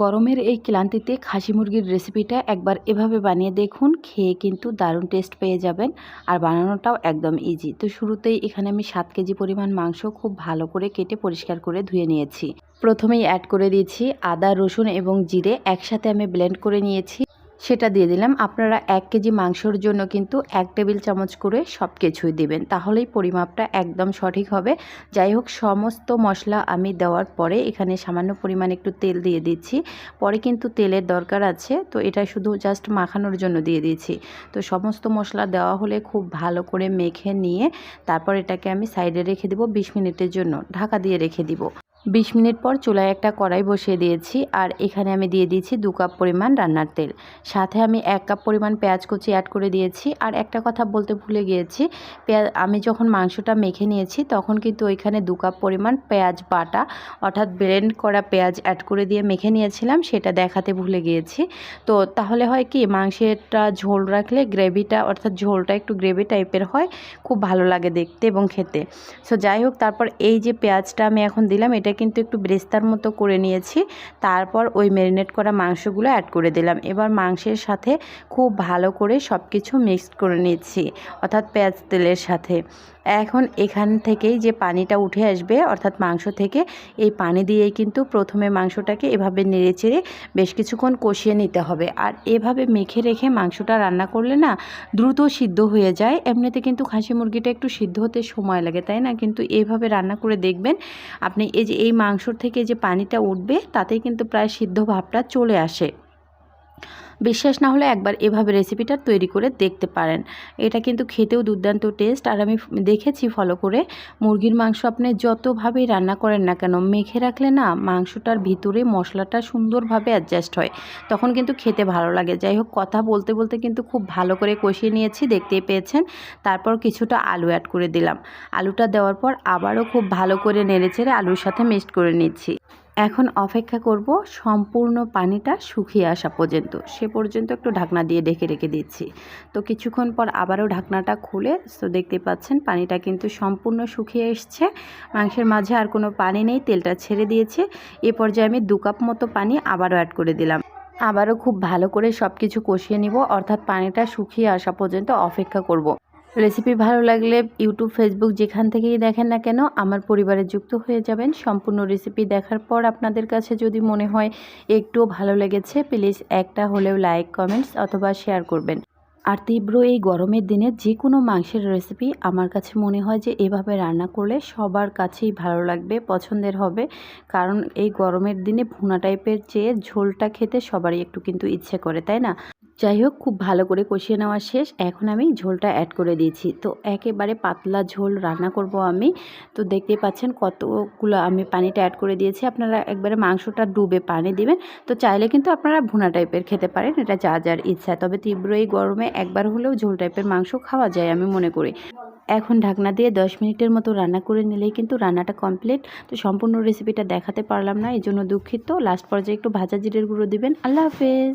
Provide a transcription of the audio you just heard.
গরমের এই ক্লান্তিতে খাসি মুরগির রেসিপিটা একবার এভাবে বানিয়ে দেখুন, খেয়ে কিন্তু দারুণ টেস্ট পেয়ে যাবেন। আর বানানোটাও একদম ইজি। তো শুরুতেই এখানে আমি 7 কেজি পরিমাণ মাংস খুব ভালো করে কেটে পরিষ্কার করে ধুয়ে নিয়েছি। প্রথমেই অ্যাড করে দিয়েছি আদা, রসুন এবং জিরে একসাথে আমি ব্লেন্ড করে নিয়েছি, সেটা দিয়ে দিলাম। আপনারা 1 কেজি মাংসর জন্য কিন্তু 1 টেবিল চামচ করে সব কিছুই দেবেন, তাহলেই পরিমাপটা একদম সঠিক হবে। যাই হোক, সমস্ত মশলা আমি দেওয়ার পরে এখানে সামান্য পরিমাণ একটু তেল দিয়ে দিচ্ছি। পরে কিন্তু তেলের দরকার আছে, তো এটা শুধু জাস্ট মাখানোর জন্য দিয়ে দিয়েছি। তো সমস্ত মশলা দেওয়া হলে খুব ভালো করে মেখে নিয়ে তারপর এটাকে আমি সাইডে রেখে দিব 20 মিনিটের জন্য, ঢাকা দিয়ে রেখে দিব। 20 মিনিট পর চুলায় একটা কড়াই বসিয়ে দিয়েছি, আর এখানে আমি দিয়ে দিয়েছি 2 কাপ পরিমাণ রান্নার তেল। সাথে আমি 1 কাপ পরিমাণ পেঁয়াজ কুচি অ্যাড করে দিয়েছি। আর একটা কথা বলতে ভুলে গিয়েছি, আমি যখন মাংসটা মেখে নিয়েছি তখন কিন্তু ওইখানে 2 কাপ পরিমাণ পেঁয়াজ বাটা অর্থাৎ ব্লেন্ড করা পেঁয়াজ অ্যাড করে দিয়ে মেখে নিয়েছিলাম, সেটা দেখাতে ভুলে গিয়েছি। তো তাহলে হয় কি, মাংসেরটা ঝোল রাখলে গ্রেভিটা অর্থাৎ ঝোলটা একটু গ্রেভি টাইপের হয়, খুব ভালো লাগে দেখতে এবং খেতে। সো যাই হোক, তারপর এই যে পেঁয়াজটা আমি এখন দিলাম, এটা কিন্তু একটু ব্রেস্তার মতো করে নিয়েছি। তারপর ওই ম্যারিনেট করা মাংসগুলো অ্যাড করে দিলাম। এবার মাংসের সাথে খুব ভালো করে সব কিছু মিক্সড করে নিচ্ছি, অর্থাৎ পেঁয়াজ তেলের সাথে। এখন এখান থেকেই যে পানিটা উঠে আসবে অর্থাৎ মাংস থেকে, এই পানি দিয়েই কিন্তু প্রথমে মাংসটাকে এভাবে নেড়েচেড়ে বেশ কিছুক্ষণ কষিয়ে নিতে হবে। আর এভাবে মেখে রেখে মাংসটা রান্না করলে না দ্রুত সিদ্ধ হয়ে যায়। এমনিতে কিন্তু খাসি মুরগিটা একটু সিদ্ধ হতে সময় লাগে, তাই না? কিন্তু এইভাবে রান্না করে দেখবেন আপনি, এই যে এই মাংসর থেকে যে পানিটা উঠবে তাতেই কিন্তু প্রায় সিদ্ধ ভাবটা চলে আসে। বিশ্বাস না হলে একবার এভাবে রেসিপিটা তৈরি করে দেখতে পারেন। এটা কিন্তু খেতেও দুর্দান্ত টেস্ট। আর আমি দেখেছি ফলো করে, মুরগির মাংস আপনি যতভাবেই রান্না করেন না কেন, মেখে রাখলে না মাংসটার ভিতরে মশলাটা সুন্দরভাবে অ্যাডজাস্ট হয়, তখন কিন্তু খেতে ভালো লাগে। যাই হোক, কথা বলতে বলতে কিন্তু খুব ভালো করে কষিয়ে নিয়েছি, দেখতেই পেয়েছেন। তারপর কিছুটা আলু অ্যাড করে দিলাম। আলুটা দেওয়ার পর আবারও খুব ভালো করে নেড়েচেড়ে আলুর সাথে মিক্সড করে নিচ্ছি। এখন অপেক্ষা করব সম্পূর্ণ পানিটা শুকিয়ে আসা পর্যন্ত। সে পর্যন্ত একটু ঢাকনা দিয়ে ঢেকে রেখে দিচ্ছি। তো কিছুক্ষণ পর আবারও ঢাকনাটা খুলে, তো দেখতে পাচ্ছেন পানিটা কিন্তু সম্পূর্ণ শুকিয়ে এসছে। মাংসের মাঝে আর কোনো পানি নেই, তেলটা ছেড়ে দিয়েছে। এ পর্যায়ে আমি 2 কাপ মতো পানি আবারও অ্যাড করে দিলাম। আবারও খুব ভালো করে সব কিছু কষিয়ে নিব, অর্থাৎ পানিটা শুকিয়ে আসা পর্যন্ত অপেক্ষা করব। রেসিপি ভালো লাগলে ইউটিউব, ফেসবুক যেখান থেকেই দেখেন না কেন আমার পরিবারে যুক্ত হয়ে যাবেন। সম্পূর্ণ রেসিপি দেখার পর আপনাদের কাছে যদি মনে হয় একটুও ভালো লেগেছে, প্লিজ একটা হলেও লাইক, কমেন্টস অথবা শেয়ার করবেন। আর তীব্র এই গরমের দিনে যে কোনো মাংসের রেসিপি আমার কাছে মনে হয় যে এভাবে রান্না করলে সবার কাছেই ভালো লাগবে, পছন্দের হবে। কারণ এই গরমের দিনে ভুনা টাইপের চেয়ে ঝোলটা খেতে সবারই একটু কিন্তু ইচ্ছে করে, তাই না? যাই হোক, খুব ভালো করে কষিয়ে নেওয়া শেষ। এখন আমি ঝোলটা অ্যাড করে দিয়েছি। তো একেবারে পাতলা ঝোল রান্না করব আমি। তো দেখতেই পাচ্ছেন কতগুলো আমি পানিটা অ্যাড করে দিয়েছি। আপনারা একবারে মাংসটা ডুবে পানি দিবেন। তো চাইলে কিন্তু আপনারা ভুনা টাইপের খেতে পারেন, এটা যা যার ইচ্ছা। তবে তীব্র এই গরমে একবার হলেও ঝোল টাইপের মাংস খাওয়া যায় আমি মনে করি। এখন ঢাকনা দিয়ে 10 মিনিটের মতো রান্না করে নিলেই কিন্তু রান্নাটা কমপ্লিট। তো সম্পূর্ণ রেসিপিটা দেখাতে পারলাম না, এই জন্য দুঃখিত। লাস্ট পর্যায়ে একটু ভাজা জিরের গুঁড়ো দিবেন। আল্লাহ হাফেজ।